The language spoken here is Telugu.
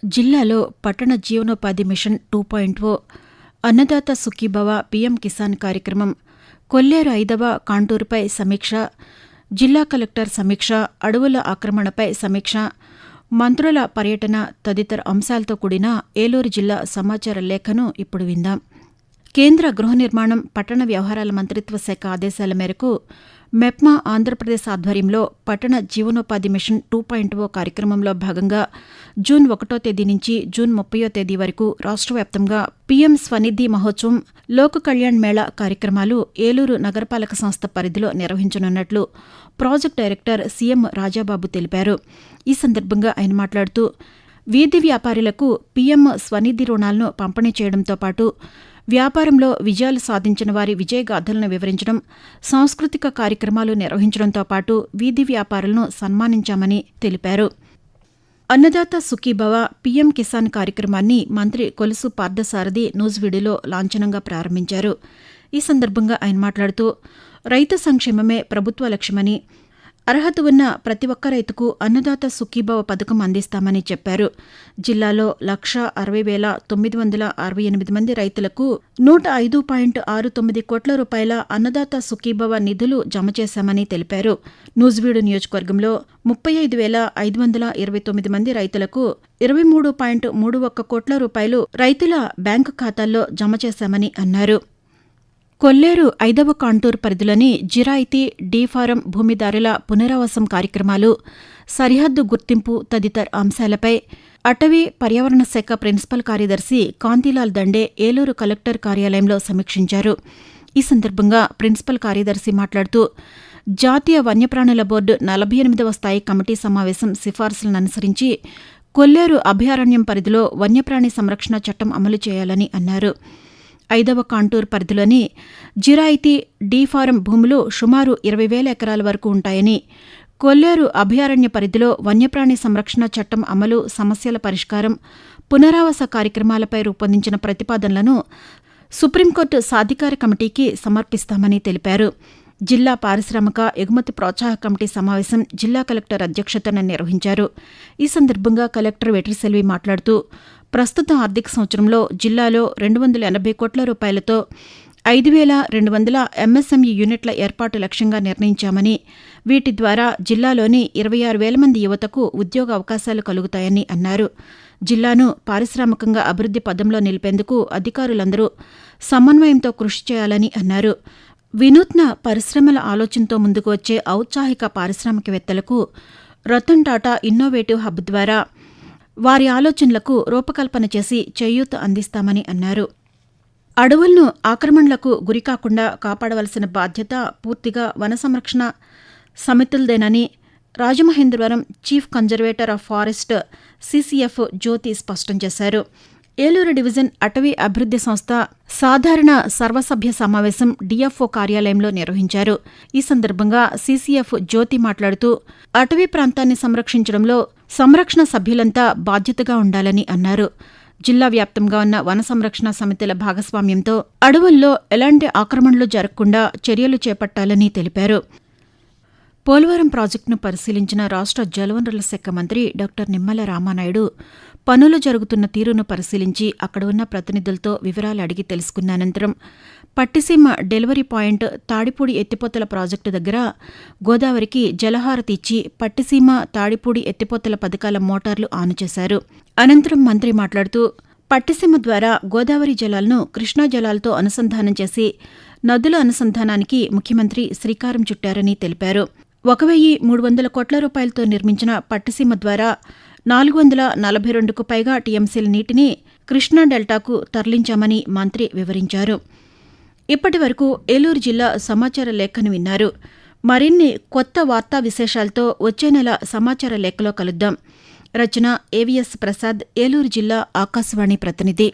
జిల్లాలో పట్టణ జీవనోపాధి మిషన్ 2.0 అన్నదాత సుఖీభవ పీఎం కిసాన్ కార్యక్రమం, కొల్లేరు 5వ కాంటూరుపై సమీక్ష, జిల్లా కలెక్టర్ సమీక్ష, అడవుల ఆక్రమణపై సమీక్ష, మంత్రుల పర్యటన తదితర అంశాలతో కూడిన ఏలూరు జిల్లా సమాచార లేఖను ఇప్పుడు విందాం. కేంద్ర గృహ నిర్మాణం, పట్టణ వ్యవహారాల మంత్రిత్వ శాఖ ఆదేశాల మేరకు మెప్మా ఆంధ్రప్రదేశ్ ఆధ్వర్యంలో పట్టణ జీవనోపాధి మిషన్ 2.0 కార్యక్రమంలో భాగంగా జూన్ 1వ తేదీ నుంచి జూన్ 30వ తేదీ వరకు రాష్ట్ర వ్యాప్తంగా పీఎం స్వనిధి మహోత్సవం, లోక్ కళ్యాణ్ మేళా కార్యక్రమాలు ఏలూరు నగరపాలక సంస్థ పరిధిలో నిర్వహించనున్నట్లు ప్రాజెక్టు డైరెక్టర్ సీఎం రాజాబాబు తెలిపారు. ఈ సందర్భంగా ఆయన మాట్లాడుతూ, వీధి వ్యాపారులకు పీఎం స్వనిధి రుణాలను పంపిణీ చేయడంతో పాటు వ్యాపారంలో విజయాలు సాధించిన వారి విజయగాథలను వివరించడం, సాంస్కృతిక కార్యక్రమాలు నిర్వహించడంతో పాటు వీధి వ్యాపారులను సన్మానించామని తెలిపారు. అన్నదాత సుఖీభవ పీఎం కిసాన్ కార్యక్రమాన్ని మంత్రి కొలుసు పార్థసారథి నూజివీడులో లాంఛనంగా ప్రారంభించారు. ఈ సందర్భంగా ఆయన మాట్లాడుతూ, రైతు సంక్షేమమే ప్రభుత్వ లక్ష్యమని, అర్హత ఉన్న ప్రతి ఒక్క రైతుకు అన్నదాత సుఖీభవ పథకం అందిస్తామని చెప్పారు. జిల్లాలో 1,60,968 మంది రైతులకు 105.69 కోట్ల రూపాయల అన్నదాత సుఖీభవ నిధులు జమ చేశామని తెలిపారు. నూజివీడు నియోజకవర్గంలో 35,529 మంది రైతులకు 23.31 కోట్ల రూపాయలు రైతుల బ్యాంకు ఖాతాల్లో జమ చేశామని అన్నారు. కొల్లేరు 5వ కాంటూరు పరిధిలోని జిరాయితీ, డీఫారం భూమిదారుల పునరావాసం కార్యక్రమాలు, సరిహద్దు గుర్తింపు తదితర అంశాలపై అటవీ పర్యావరణ శాఖ ప్రిన్సిపల్ కార్యదర్శి కాంతిలాల్ దండే ఏలూరు కలెక్టర్ కార్యాలయంలో సమీక్షించారు. ఈ సందర్భంగా ప్రిన్సిపల్ కార్యదర్శి మాట్లాడుతూ, జాతీయ వన్యప్రాణుల బోర్డు 48వ స్థాయి కమిటీ సమావేశం సిఫార్సులను అనుసరించి కొల్లేరు అభయారణ్యం పరిధిలో వన్యప్రాణి సంరక్షణ చట్టం అమలు చేయాలని అన్నారు. 5వ కాంటూరు పరిధిలోని జిరాయితీ, డీఫారం భూములు సుమారు 20,000 ఎకరాల వరకు ఉంటాయని, కొల్లేరు అభయారణ్య పరిధిలో వన్యప్రాణి సంరక్షణ చట్టం అమలు, సమస్యల పరిష్కారం, పునరావాస కార్యక్రమాలపై రూపొందించిన ప్రతిపాదనలను సుప్రీంకోర్టు సాధికార కమిటీకి సమర్పిస్తామని తెలిపారు. జిల్లా పారిశ్రామిక ఎగుమతి ప్రోత్సాహ కమిటీ సమావేశం జిల్లా కలెక్టర్ అధ్యక్షతన నిర్వహించారు. ఈ సందర్భంగా కలెక్టర్ వెట్రిసెల్వి మాట్లాడుతూ, ప్రస్తుత ఆర్థిక సంవత్సరంలో జిల్లాలో 280 కోట్ల రూపాయలతో 5,200 ఎంఎస్ఎంఈ యూనిట్ల ఏర్పాటు లక్ష్యంగా నిర్ణయించామని, వీటి ద్వారా జిల్లాలోని 26,000 మంది యువతకు ఉద్యోగ అవకాశాలు కలుగుతాయని అన్నారు. జిల్లాను పారిశ్రామికంగా అభివృద్ది పదంలో నిలిపేందుకు అధికారులందరూ సమన్వయంతో కృషి చేయాలని అన్నారు. వినూత్న పరిశ్రమల ఆలోచనతో ముందుకు వచ్చే ఔత్సాహిక పారిశ్రామికవేత్తలకు రతన్ టాటా ఇన్నోవేటివ్ హబ్ ద్వారా వారి ఆలోచనలకు రూపకల్పన చేసి చేయూత అందిస్తామని అన్నారు. అడవులను ఆక్రమణలకు గురికాకుండా కాపాడవలసిన బాధ్యత పూర్తిగా వన సంరక్షణ సమితులదేనని Rajamahendravaram chief conservator of forest CCF Jyothi స్పష్టం చేశారు. ఏలూరు డివిజన్ అటవీ అభివృద్ది సంస్థ సాధారణ సర్వసభ్య సమావేశం డీఎఫ్ఓ కార్యాలయంలో నిర్వహించారు. ఈ సందర్భంగా సీసీఎఫ్ జ్యోతి మాట్లాడుతూ, అటవీ ప్రాంతాన్ని సంరక్షించడంలో సంరక్షణ సభ్యులంతా బాధ్యతగా ఉండాలని అన్నారు. జిల్లా వ్యాప్తంగా ఉన్న వన సంరక్షణ సమితుల భాగస్వామ్యంతో అడవుల్లో ఎలాంటి ఆక్రమణలు జరగకుండా చర్యలు చేపట్టాలని తెలిపారు. పోలవరం ప్రాజెక్టును పరిశీలించిన రాష్ట్ర జలవనరుల శాఖ మంత్రి డాక్టర్ నిమ్మల రామానాయుడు పనులు జరుగుతున్న తీరును పరిశీలించి అక్కడ ఉన్న ప్రతినిధులతో వివరాలు అడిగి తెలుసుకున్న అనంతరం పట్టిసీమ డెలివరీ పాయింట్ తాడిపూడి ఎత్తిపోతల ప్రాజెక్టు దగ్గర గోదావరికి జలహారతి ఇచ్చి పట్టిసీమ, తాడిపూడి ఎత్తిపోతల పథకాల మోటార్లు ఆన్ చేశారు. అనంతరం మంత్రి మాట్లాడుతూ, పట్టిసీమ ద్వారా గోదావరి జలాలను కృష్ణా జలాలతో అనుసంధానం చేసి నదుల అనుసంధానానికి ముఖ్యమంత్రి శ్రీకారం చుట్టారని తెలిపారు. 1,300 కోట్ల రూపాయలతో నిర్మించిన పట్టిసీమ ద్వారా 442కు పైగా టీఎంసీల నీటిని కృష్ణా డెల్టాకు తరలించామని మంత్రి వివరించారు. ఇప్పటి వరకు ఏలూరు జిల్లా సమాచార లేఖను విన్నారు. మరిన్ని కొత్త వార్తా విశేషాలతో వచ్చే నెల సమాచార లేఖలో కలుద్దాం. రచన ఏవిఎస్ ప్రసాద్, ఏలూరు జిల్లా ఆకాశవాణి ప్రతినిధి.